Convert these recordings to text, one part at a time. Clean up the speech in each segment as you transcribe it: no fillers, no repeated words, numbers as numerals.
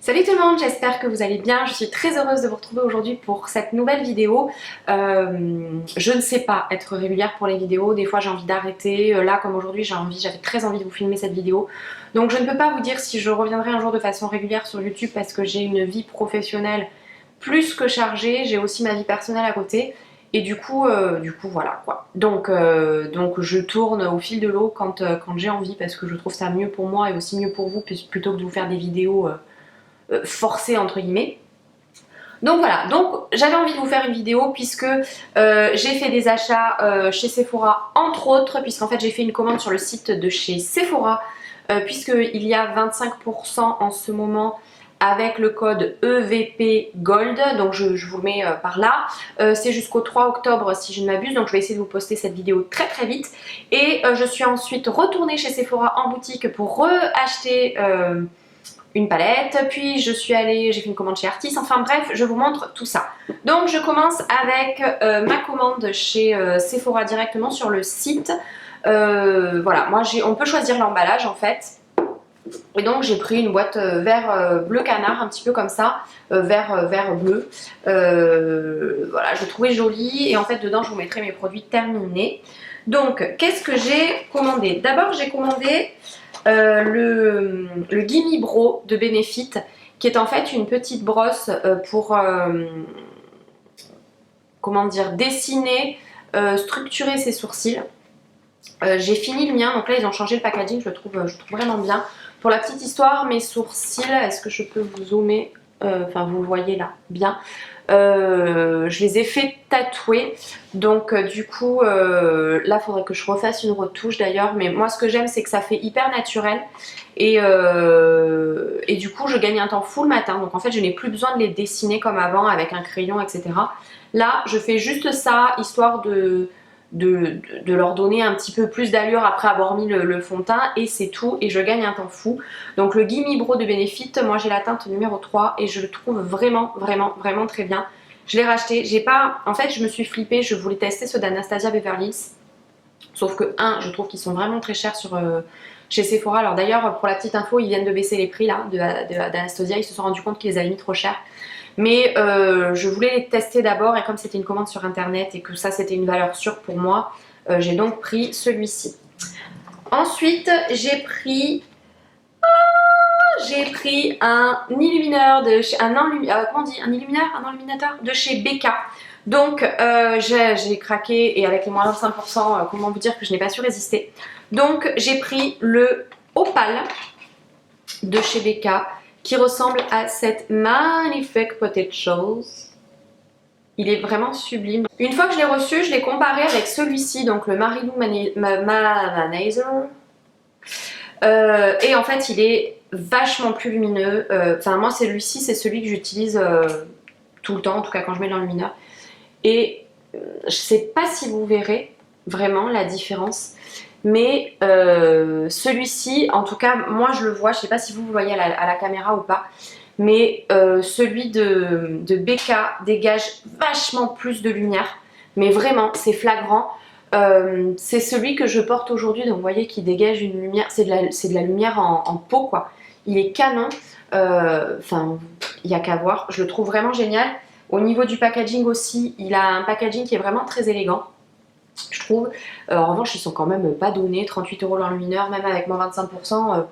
Salut tout le monde, j'espère que vous allez bien. Je suis très heureuse de vous retrouver aujourd'hui pour cette nouvelle vidéo. Je ne sais pas être régulière pour les vidéos, des fois j'ai envie d'arrêter. Là comme aujourd'hui j'avais très envie de vous filmer cette vidéo. Donc je ne peux pas vous dire si je reviendrai un jour de façon régulière sur YouTube parce que j'ai une vie professionnelle plus que chargée. J'ai aussi ma vie personnelle à côté. Et du coup voilà quoi. Donc je tourne au fil de l'eau quand j'ai envie parce que je trouve ça mieux pour moi et aussi mieux pour vous plutôt que de vous faire des vidéos forcée entre guillemets. Donc voilà, donc j'avais envie de vous faire une vidéo puisque j'ai fait des achats chez Sephora entre autres, puisqu'en fait j'ai fait une commande sur le site de chez Sephora puisqu'il y a 25% en ce moment avec le code EVP Gold, donc je vous le mets par là. C'est jusqu'au 3 octobre si je ne m'abuse, donc je vais essayer de vous poster cette vidéo très très vite. Et je suis ensuite retournée chez Sephora en boutique pour reacheter une palette, puis j'ai fait une commande chez Artis, enfin bref, je vous montre tout ça. Donc je commence avec ma commande chez Sephora directement sur le site. Voilà, on peut choisir l'emballage en fait. Et donc j'ai pris une boîte vert bleu canard, un petit peu comme ça, vert bleu. Voilà, je l'ai trouvé jolie et en fait dedans je vous mettrai mes produits terminés. Donc qu'est-ce que j'ai commandé? D'abord j'ai commandé le Gimme Bro de Benefit, qui est en fait une petite brosse pour comment dire, dessiner, structurer ses sourcils. J'ai fini le mien, donc là ils ont changé le packaging, je le trouve vraiment bien. Pour la petite histoire, mes sourcils, est-ce que je peux vous zoomer? Enfin vous le voyez là, bien. Je les ai fait tatouer, donc du coup là il faudrait que je refasse une retouche d'ailleurs, mais moi ce que j'aime c'est que ça fait hyper naturel et du coup je gagne un temps fou le matin, donc en fait je n'ai plus besoin de les dessiner comme avant avec un crayon etc. Là je fais juste ça histoire de leur donner un petit peu plus d'allure après avoir mis le fond de teint et c'est tout, et je gagne un temps fou. Donc le Gimme Bro de Benefit, moi j'ai la teinte numéro 3 et je le trouve vraiment très bien. Je l'ai racheté, en fait je me suis flippée, je voulais tester ceux d'Anastasia Beverly Hills, sauf que je trouve qu'ils sont vraiment très chers chez Sephora. Alors d'ailleurs pour la petite info, ils viennent de baisser les prix là d'Anastasia, ils se sont rendus compte qu'ils les avaient mis trop cher. Mais je voulais les tester d'abord et comme c'était une commande sur internet et que ça c'était une valeur sûre pour moi, j'ai donc pris celui-ci. Ensuite j'ai pris un illuminateur de chez un illuminateur de chez BK. Donc j'ai craqué et avec les moins 25%, comment vous dire que je n'ai pas su résister. Donc j'ai pris le Opal de chez BK qui ressemble à cette magnifique petite chose. Il est vraiment sublime. Une fois que je l'ai reçu, je l'ai comparé avec celui-ci, donc le Marilou Manizer. Et en fait, il est vachement plus lumineux. Enfin, moi, celui-ci, c'est celui que j'utilise tout le temps, en tout cas quand je mets l'enlumineur. Et je sais pas si vous verrez vraiment la différence. Mais celui-ci, en tout cas, moi je le vois, je sais pas si vous le voyez à la caméra ou pas, mais celui de BK dégage vachement plus de lumière, mais vraiment, c'est flagrant. C'est celui que je porte aujourd'hui, donc vous voyez qu'il dégage une lumière, c'est de la lumière en pot quoi. Il est canon, enfin, il n'y a qu'à voir, je le trouve vraiment génial. Au niveau du packaging aussi, il a un packaging qui est vraiment très élégant, je trouve. En revanche, ils sont quand même pas donnés, 38 € l'enlumineur, même avec moins 25%.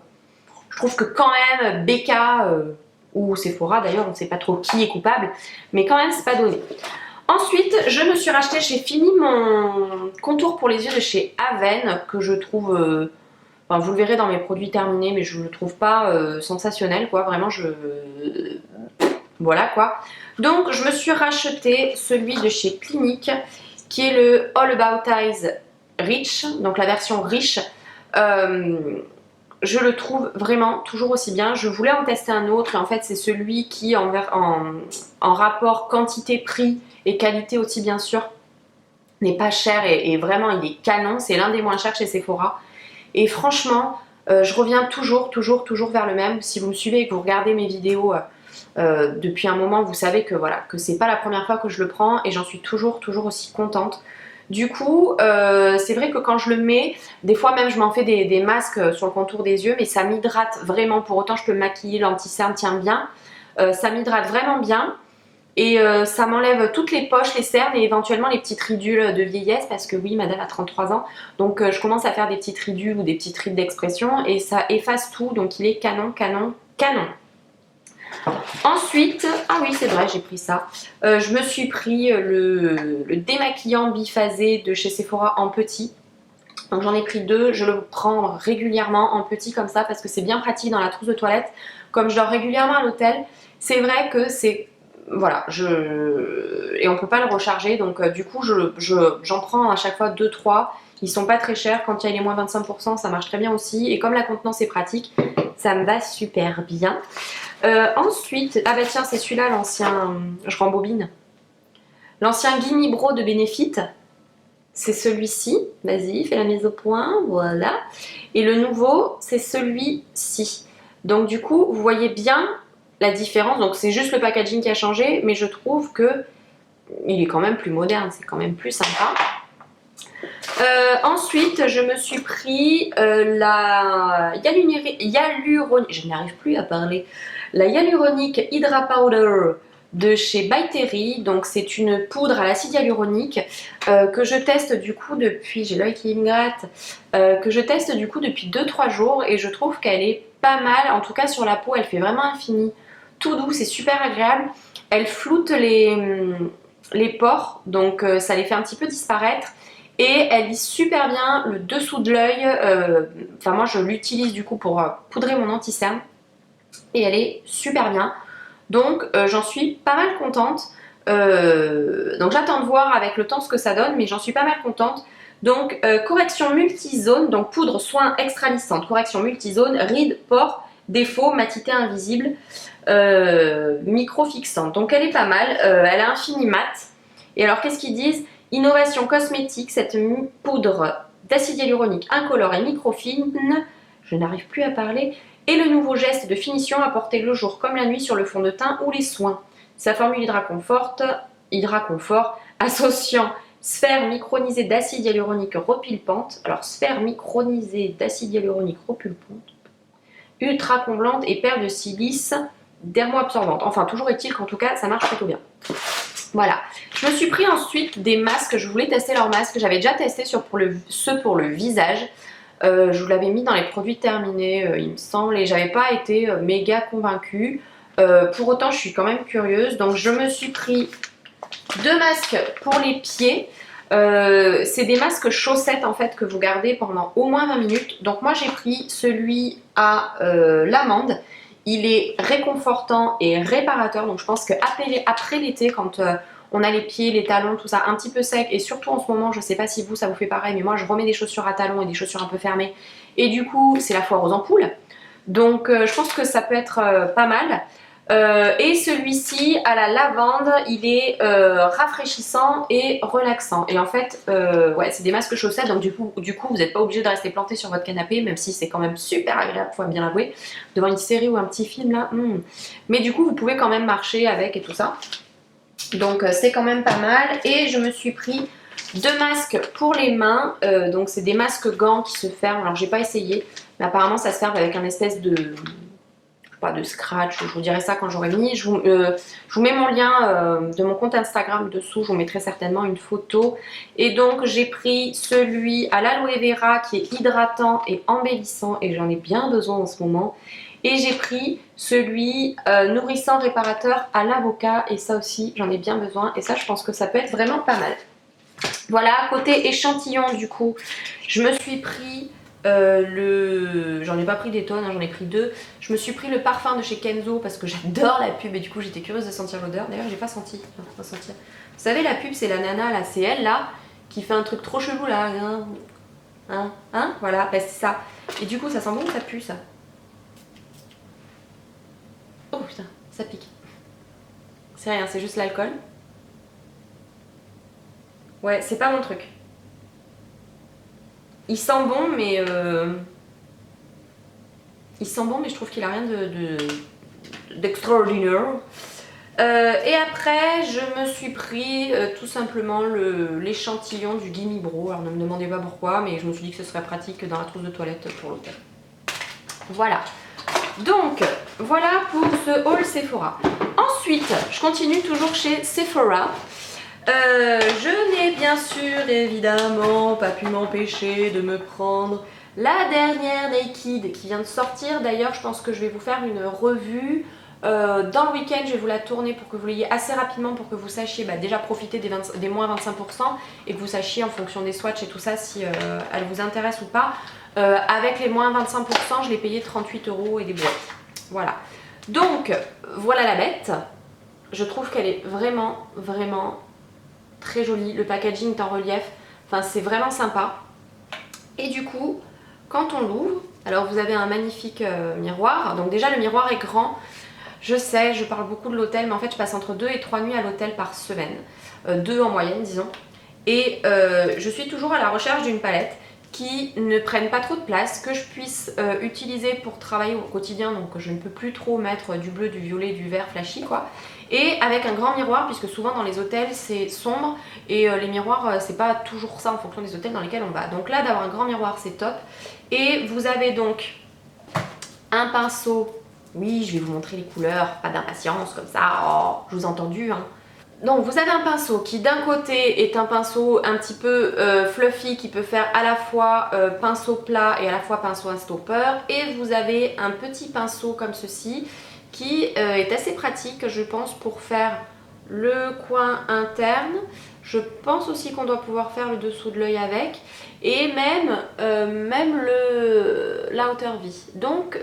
Je trouve que quand même BK ou Sephora d'ailleurs, on ne sait pas trop qui est coupable, mais quand même c'est pas donné. Ensuite, j'ai fini mon contour pour les yeux de chez Aven que je trouve, enfin vous le verrez dans mes produits terminés, mais je ne le trouve pas sensationnel quoi, vraiment voilà quoi. Donc je me suis racheté celui de chez Clinique qui est le All About Eyes Rich, donc la version riche. Je le trouve vraiment toujours aussi bien. Je voulais en tester un autre et en fait c'est celui qui en rapport quantité-prix et qualité aussi bien sûr n'est pas cher et vraiment il est canon. C'est l'un des moins chers chez Sephora et franchement je reviens toujours vers le même. Si vous me suivez et que vous regardez mes vidéos depuis un moment, vous savez que voilà, que c'est pas la première fois que je le prends et j'en suis toujours aussi contente. Du coup, c'est vrai que quand je le mets, des fois même je m'en fais des masques sur le contour des yeux, mais ça m'hydrate vraiment. Pour autant, je peux me maquiller, l'anti-cerne tient bien. Ça m'hydrate vraiment bien. Et ça m'enlève toutes les poches, les cernes et éventuellement les petites ridules de vieillesse parce que oui, madame a 33 ans. Donc je commence à faire des petites ridules ou des petites rides d'expression et ça efface tout. Donc il est canon, canon, canon. Ensuite, ah oui c'est vrai j'ai pris ça, je me suis pris le démaquillant biphasé de chez Sephora en petit. Donc j'en ai pris deux, je le prends régulièrement en petit comme ça parce que c'est bien pratique dans la trousse de toilette. Comme je dors régulièrement à l'hôtel, c'est vrai que c'est... Voilà, et on peut pas le recharger donc du coup j'en prends à chaque fois 2-3. Ils sont pas très chers, quand il y a les moins 25% ça marche très bien aussi et comme la contenance est pratique, ça me va super bien. Ensuite, ah bah tiens c'est celui-là l'ancien, je rembobine. L'ancien Gimme Bro de Benefit. C'est celui-ci, vas-y, fais la mise au point, voilà. Et le nouveau, c'est celui-ci. Donc du coup, vous voyez bien la différence. Donc c'est juste le packaging qui a changé, mais je trouve que il est quand même plus moderne, c'est quand même plus sympa. Ensuite, je me suis pris la hyaluronique, je n'arrive plus à parler, la Hyaluronic Hydra Powder de chez By Terry. Donc c'est une poudre à l'acide hyaluronique que je teste du coup depuis, j'ai l'œil qui me gratte, que je teste du coup depuis 2-3 jours et je trouve qu'elle est pas mal, en tout cas sur la peau elle fait vraiment un fini tout doux, c'est super agréable, elle floute les pores donc ça les fait un petit peu disparaître. Et elle lisse super bien le dessous de l'œil, enfin moi je l'utilise du coup pour poudrer mon anti-cerne et elle est super bien. Donc j'en suis pas mal contente. Donc j'attends de voir avec le temps ce que ça donne, mais j'en suis pas mal contente. Donc correction multizone, donc poudre soin extra lissante, correction multizone, rides, pores, défauts, matité invisible, micro fixante. Donc elle est pas mal, elle a un fini mat. Et alors qu'est-ce qu'ils disent? Innovation cosmétique, cette poudre d'acide hyaluronique incolore et microfine, je n'arrive plus à parler, et le nouveau geste de finition apporté le jour comme la nuit sur le fond de teint ou les soins. Sa formule Hydraconfort associant sphère micronisée d'acide hyaluronique repulpante, alors sphère micronisée d'acide hyaluronique repulpante, ultra comblante et paire de silice dermo-absorbante. Enfin, toujours est-il qu'en tout cas, ça marche plutôt bien. Voilà, je me suis pris ensuite des masques, je voulais tester leurs masques, j'avais déjà testé ceux pour le visage, je vous l'avais mis dans les produits terminés il me semble et j'avais pas été méga convaincue, pour autant je suis quand même curieuse, donc je me suis pris deux masques pour les pieds, c'est des masques chaussettes en fait que vous gardez pendant au moins 20 minutes, donc moi j'ai pris celui à l'amande. Il est réconfortant et réparateur, donc je pense qu'après l'été, quand on a les pieds, les talons, tout ça un petit peu sec, et surtout en ce moment, je sais pas si vous ça vous fait pareil, mais moi je remets des chaussures à talons et des chaussures un peu fermées, et du coup c'est la foire aux ampoules, donc je pense que ça peut être pas mal. Et celui-ci à la lavande, il est rafraîchissant et relaxant. Et en fait, ouais, c'est des masques chaussettes, donc du coup vous n'êtes pas obligé de rester planté sur votre canapé, même si c'est quand même super agréable, faut bien l'avouer, devant une série ou un petit film là. Mais du coup, vous pouvez quand même marcher avec et tout ça. Donc c'est quand même pas mal. Et je me suis pris deux masques pour les mains. Donc c'est des masques gants qui se ferment. Alors j'ai pas essayé, mais apparemment ça se ferme avec un espèce de... pas de scratch, je vous dirai ça quand j'aurai mis. Je vous mets mon lien de mon compte Instagram dessous, je vous mettrai certainement une photo. Et donc j'ai pris celui à l'aloe vera qui est hydratant et embellissant et j'en ai bien besoin en ce moment. Et j'ai pris celui nourrissant réparateur à l'avocat et ça aussi j'en ai bien besoin et ça je pense que ça peut être vraiment pas mal. Voilà, côté échantillon du coup, je me suis pris... j'en ai pas pris des tonnes, hein, j'en ai pris deux. Je me suis pris le parfum de chez Kenzo parce que j'adore la pub et du coup j'étais curieuse de sentir l'odeur. D'ailleurs j'ai pas senti, enfin, faut pas sentir. Vous savez la pub c'est la nana là, c'est elle là qui fait un truc trop chelou là, voilà, bah, c'est ça. Et du coup ça sent bon ou ça pue ça? Oh putain, ça pique. C'est rien, c'est juste l'alcool. Ouais, c'est pas mon truc. Il sent bon mais il sent bon mais je trouve qu'il a rien d'extraordinaire. Et après, je me suis pris tout simplement l'échantillon du Gimme Bro. Alors ne me demandez pas pourquoi, mais je me suis dit que ce serait pratique dans la trousse de toilette pour l'hôtel. Voilà. Donc, voilà pour ce haul Sephora. Ensuite, je continue toujours chez Sephora. Je n'ai bien sûr, évidemment, pas pu m'empêcher de me prendre la dernière Naked qui vient de sortir. D'ailleurs, je pense que je vais vous faire une revue. Dans le week-end, je vais vous la tourner pour que vous l'ayez assez rapidement, pour que vous sachiez déjà profiter des moins 25% et que vous sachiez en fonction des swatchs et tout ça si elle vous intéresse ou pas. Avec les moins 25%, je l'ai payé 38 € et des boîtes. Voilà. Donc, voilà la bête. Je trouve qu'elle est vraiment, vraiment très jolie. Le packaging est en relief. Enfin, c'est vraiment sympa. Et du coup, quand on l'ouvre, alors vous avez un magnifique miroir. Donc déjà, le miroir est grand. Je sais, je parle beaucoup de l'hôtel, mais en fait, je passe entre 2 et 3 nuits à l'hôtel par semaine. 2 en moyenne, disons. Et je suis toujours à la recherche d'une palette qui ne prenne pas trop de place, que je puisse utiliser pour travailler au quotidien, donc je ne peux plus trop mettre du bleu, du violet, du vert flashy quoi. Et avec un grand miroir, puisque souvent dans les hôtels c'est sombre et les miroirs c'est pas toujours ça en fonction des hôtels dans lesquels on va. Donc là d'avoir un grand miroir c'est top. Et vous avez donc un pinceau, oui je vais vous montrer les couleurs, pas d'impatience comme ça, oh je vous ai entendu hein. Donc vous avez un pinceau qui d'un côté est un pinceau un petit peu fluffy qui peut faire à la fois pinceau plat et à la fois pinceau un stopper, et vous avez un petit pinceau comme ceci qui est assez pratique je pense pour faire le coin interne. Je pense aussi qu'on doit pouvoir faire le dessous de l'œil avec et même l'outer V. Donc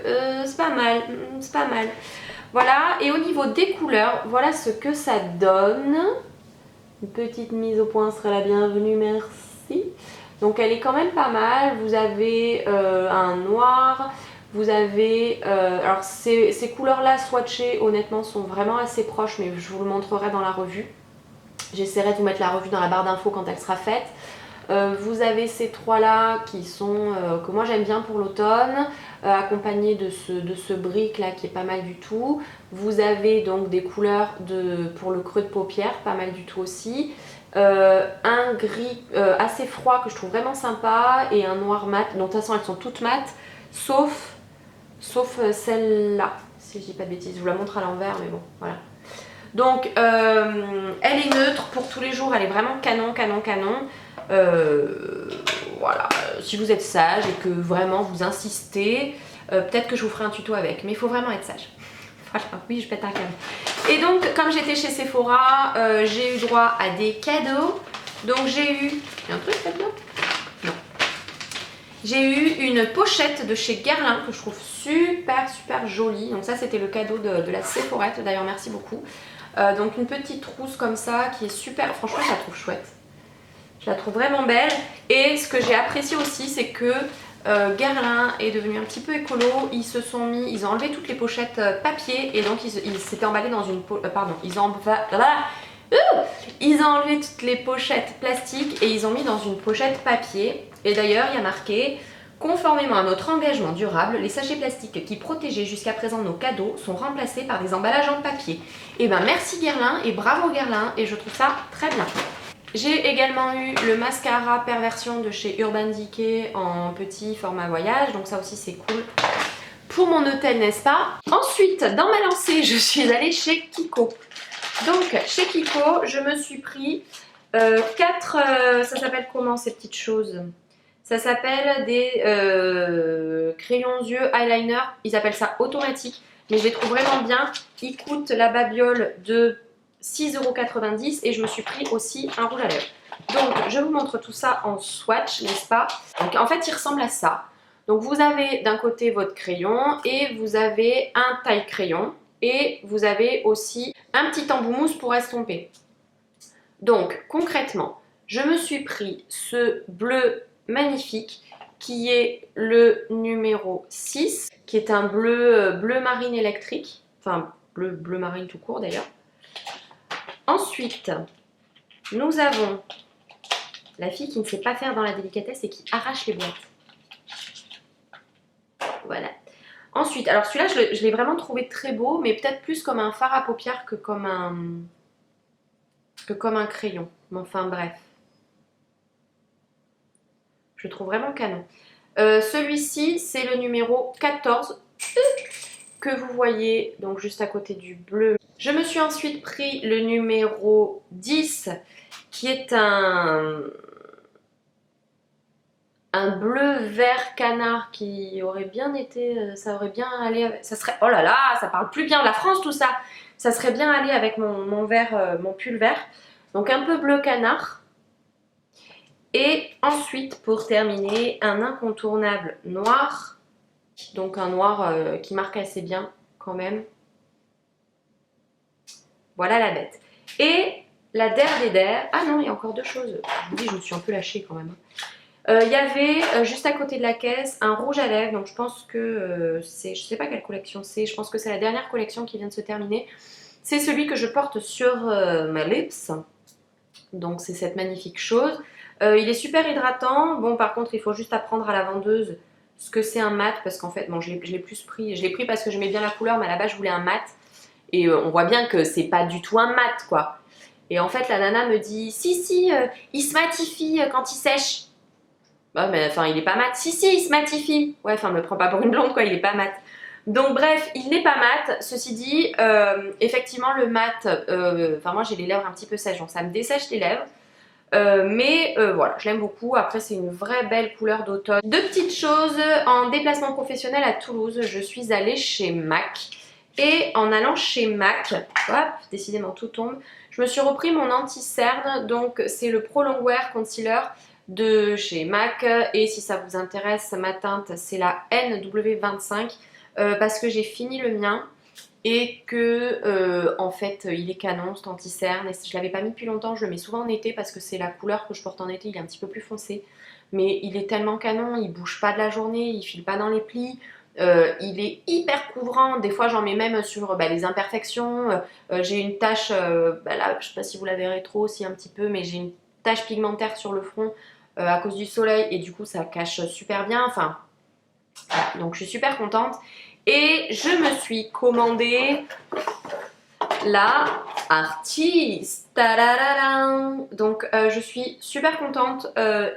c'est pas mal, c'est pas mal. Voilà, et au niveau des couleurs, voilà ce que ça donne. Une petite mise au point serait la bienvenue, merci. Donc elle est quand même pas mal. Vous avez un noir, vous avez... alors ces couleurs-là swatchées, honnêtement, sont vraiment assez proches, mais je vous le montrerai dans la revue. J'essaierai de vous mettre la revue dans la barre d'infos quand elle sera faite. Vous avez ces trois-là qui sont que moi j'aime bien pour l'automne, accompagnés de ce brick là qui est pas mal du tout. Vous avez donc des couleurs pour le creux de paupière, pas mal du tout aussi. Un gris assez froid que je trouve vraiment sympa et un noir mat. Donc de toute façon elles sont toutes mates, sauf celle-là, si je dis pas de bêtises. Je vous la montre à l'envers, mais bon, voilà. Donc elle est neutre pour tous les jours, elle est vraiment canon, canon, canon. Voilà, si vous êtes sage et que vraiment vous insistez, peut-être que je vous ferai un tuto avec, mais il faut vraiment être sage. Voilà, oui je pète un câble. Et donc comme j'étais chez Sephora, j'ai eu droit à des cadeaux. Donc j'ai eu... Il y a un truc là-dedans ? Non. J'ai eu une pochette de chez Guerlain que je trouve super super jolie. Donc ça c'était le cadeau de la Sephorette, d'ailleurs merci beaucoup. Donc une petite trousse comme ça qui est super, franchement je la trouve chouette. Je la trouve vraiment belle. Et ce que j'ai apprécié aussi, c'est que Guerlain est devenu un petit peu écolo. Ils ont enlevé toutes les pochettes papier et donc ils s'étaient emballés dans une... Ils ont enlevé toutes les pochettes plastiques et ils ont mis dans une pochette papier. Et d'ailleurs, il y a marqué: conformément à notre engagement durable, les sachets plastiques qui protégeaient jusqu'à présent nos cadeaux sont remplacés par des emballages en papier. Et ben merci Guerlain et bravo Guerlain, et je trouve ça très bien. J'ai également eu le mascara Perversion de chez Urban Decay en petit format voyage, donc ça aussi c'est cool pour mon hôtel, n'est-ce pas? Ensuite, dans ma lancée, je suis allée chez Kiko. Donc chez Kiko, je me suis pris 4, ça s'appelle comment ces petites choses? Ça s'appelle des crayons yeux eyeliner, ils appellent ça automatique, mais je les trouve vraiment bien. Ils coûtent la babiole de 6,90 € et je me suis pris aussi un rouge à lèvres. Donc je vous montre tout ça en swatch, n'est-ce pas? Donc en fait il ressemble à ça. Donc vous avez d'un côté votre crayon et vous avez un taille crayon et vous avez aussi un petit embout mousse pour estomper. Donc concrètement, je me suis pris ce bleu magnifique qui est le numéro 6, qui est un bleu marine électrique, enfin bleu marine tout court d'ailleurs. Ensuite, nous avons la fille qui ne sait pas faire dans la délicatesse et qui arrache les boîtes. Voilà. Ensuite, alors celui-là, je l'ai vraiment trouvé très beau, mais peut-être plus comme un fard à paupières que comme un crayon. Mais enfin bref, je le trouve vraiment canon. Celui-ci, c'est le numéro 14 que vous voyez, donc juste à côté du bleu. Je me suis ensuite pris le numéro 10, qui est un bleu vert canard qui aurait bien été, ça aurait bien allé, ça serait, oh là là, ça parle plus bien de la France tout ça, ça serait bien allé avec mon vert, mon pull vert, donc un peu bleu canard. Et ensuite, pour terminer, un incontournable noir, donc un noir qui marque assez bien quand même. Voilà la bête. Et la der des der, ah non, il y a encore deux choses, je vous dis, je me suis un peu lâchée quand même. Il y avait juste à côté de la caisse un rouge à lèvres, donc je pense que c'est, je sais pas quelle collection c'est, je pense que c'est la dernière collection qui vient de se terminer. C'est celui que je porte sur ma lips, donc c'est cette magnifique chose. Il est super hydratant, bon par contre il faut juste apprendre à la vendeuse ce que c'est un mat, parce qu'en fait, bon je l'ai plus pris, je l'ai pris parce que j'aimais bien la couleur, mais à la base je voulais un mat, et on voit bien que c'est pas du tout un mat quoi. Et en fait la nana me dit, si, il se matifie quand il sèche. Bah, mais enfin, il est pas mat. Si, il se matifie. Ouais, enfin, me prends pas pour une blonde, quoi, il est pas mat. Donc, bref, il n'est pas mat. Ceci dit, effectivement, le mat, enfin, moi j'ai les lèvres un petit peu sèches, donc ça me dessèche les lèvres. Mais voilà, je l'aime beaucoup. Après, c'est une vraie belle couleur d'automne. Deux petites choses. En déplacement professionnel à Toulouse, je suis allée chez MAC. Et en allant chez MAC, hop, décidément tout tombe, je me suis repris mon anti-cerne. Donc, c'est le Pro Longwear Concealer de chez MAC, et si ça vous intéresse, ma teinte c'est la NW25 parce que j'ai fini le mien et que en fait il est canon cet anti-cerne, et je l'avais pas mis depuis longtemps, je le mets souvent en été parce que c'est la couleur que je porte en été, il est un petit peu plus foncé, mais il est tellement canon, il bouge pas de la journée, il file pas dans les plis. Il est hyper couvrant, des fois j'en mets même sur les imperfections. J'ai une tache, là je sais pas si vous la verrez trop aussi un petit peu, mais j'ai une tache pigmentaire sur le front à cause du soleil, et du coup ça cache super bien, enfin voilà, donc je suis super contente. Et je me suis commandé la Artiste. Tadadadam. Donc je suis super contente.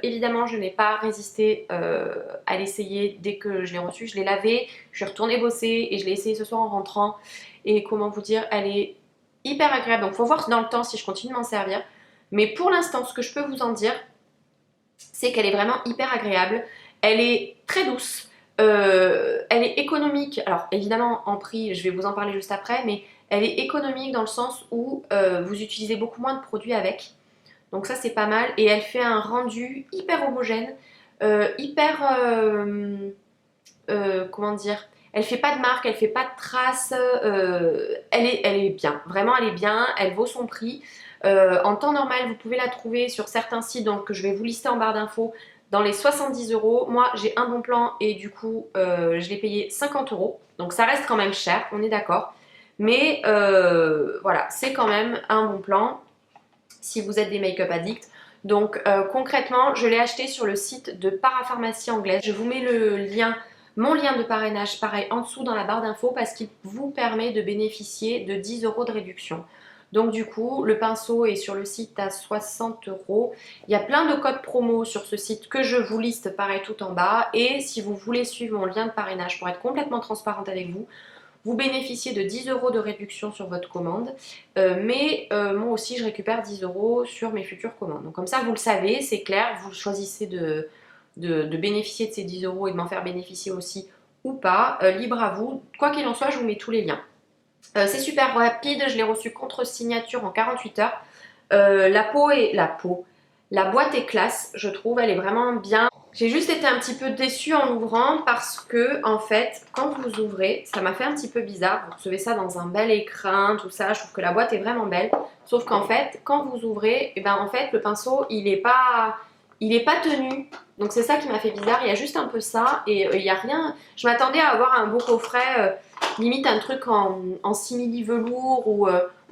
Évidemment je n'ai pas résisté à l'essayer dès que je l'ai reçu. Je l'ai lavé, je suis retournée bosser et je l'ai essayé ce soir en rentrant. Et comment vous dire, elle est hyper agréable. Donc faut voir dans le temps si je continue de m'en servir. Mais pour l'instant, ce que je peux vous en dire, c'est qu'elle est vraiment hyper agréable. Elle est très douce. Elle est économique. Alors évidemment en prix, je vais vous en parler juste après, mais elle est économique dans le sens où vous utilisez beaucoup moins de produits avec. Donc ça c'est pas mal. Et elle fait un rendu hyper homogène, hyper... comment dire, elle fait pas de marque, elle fait pas de traces, elle est bien, vraiment elle est bien, elle vaut son prix. En temps normal, vous pouvez la trouver sur certains sites, donc je vais vous lister en barre d'infos, dans les 70 euros. Moi, j'ai un bon plan et du coup, je l'ai payé 50 euros. Donc ça reste quand même cher, on est d'accord. Mais voilà, c'est quand même un bon plan si vous êtes des make-up addicts. Donc concrètement, je l'ai acheté sur le site de Parapharmacie anglaise. Je vous mets le lien, mon lien de parrainage, pareil, en dessous dans la barre d'infos, parce qu'il vous permet de bénéficier de 10 euros de réduction. Donc du coup, le pinceau est sur le site à 60 euros. Il y a plein de codes promo sur ce site que je vous liste pareil tout en bas. Et si vous voulez suivre mon lien de parrainage pour être complètement transparente avec vous, vous bénéficiez de 10 euros de réduction sur votre commande, mais moi aussi je récupère 10 euros sur mes futures commandes. Donc comme ça vous le savez, c'est clair, vous choisissez de bénéficier de ces 10 euros et de m'en faire bénéficier aussi ou pas, libre à vous. Quoi qu'il en soit, je vous mets tous les liens. C'est super rapide, je l'ai reçu contre signature en 48 heures. La boîte est classe, je trouve, elle est vraiment bien. J'ai juste été un petit peu déçue en l'ouvrant parce que, en fait, quand vous ouvrez, ça m'a fait un petit peu bizarre. Vous recevez ça dans un bel écrin, tout ça. Je trouve que la boîte est vraiment belle. Sauf qu'en fait, quand vous ouvrez, et ben en fait, le pinceau, il est pas tenu. Donc c'est ça qui m'a fait bizarre. Il y a juste un peu ça et il n'y a rien. Je m'attendais à avoir un beau coffret, limite un truc en simili velours ou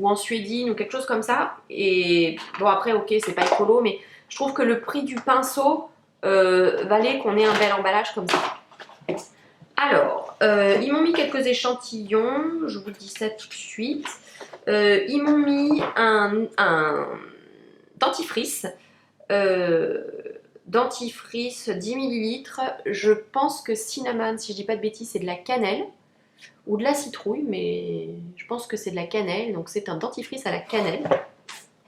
en suédine ou quelque chose comme ça. Et bon, après, ok, c'est pas écolo, mais je trouve que le prix du pinceau valait qu'on ait un bel emballage comme ça. Alors, ils m'ont mis quelques échantillons, je vous dis ça tout de suite. Ils m'ont mis un dentifrice, dentifrice 10 ml. Je pense que cinnamon, si je dis pas de bêtises, c'est de la cannelle ou de la citrouille, mais je pense que c'est de la cannelle, donc c'est un dentifrice à la cannelle.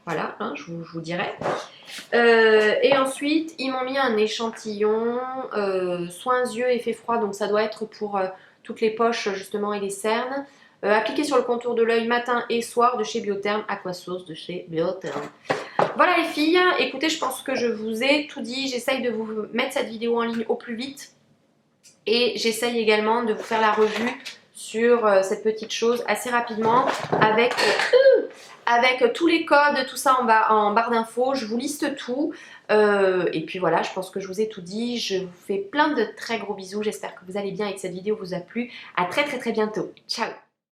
Voilà, hein, je vous dirai. Et ensuite, ils m'ont mis un échantillon soins yeux effet froid, donc ça doit être pour toutes les poches justement et les cernes. Appliqué sur le contour de l'œil matin et soir de chez Biotherm, Aquasauce de chez Biotherm. Voilà les filles, écoutez, je pense que je vous ai tout dit. J'essaye de vous mettre cette vidéo en ligne au plus vite. Et j'essaye également de vous faire la revue sur cette petite chose assez rapidement avec tous les codes, tout ça en barre d'infos. Je vous liste tout. Et puis voilà, je pense que je vous ai tout dit. Je vous fais plein de très gros bisous. J'espère que vous allez bien et que cette vidéo vous a plu. À très bientôt. Ciao!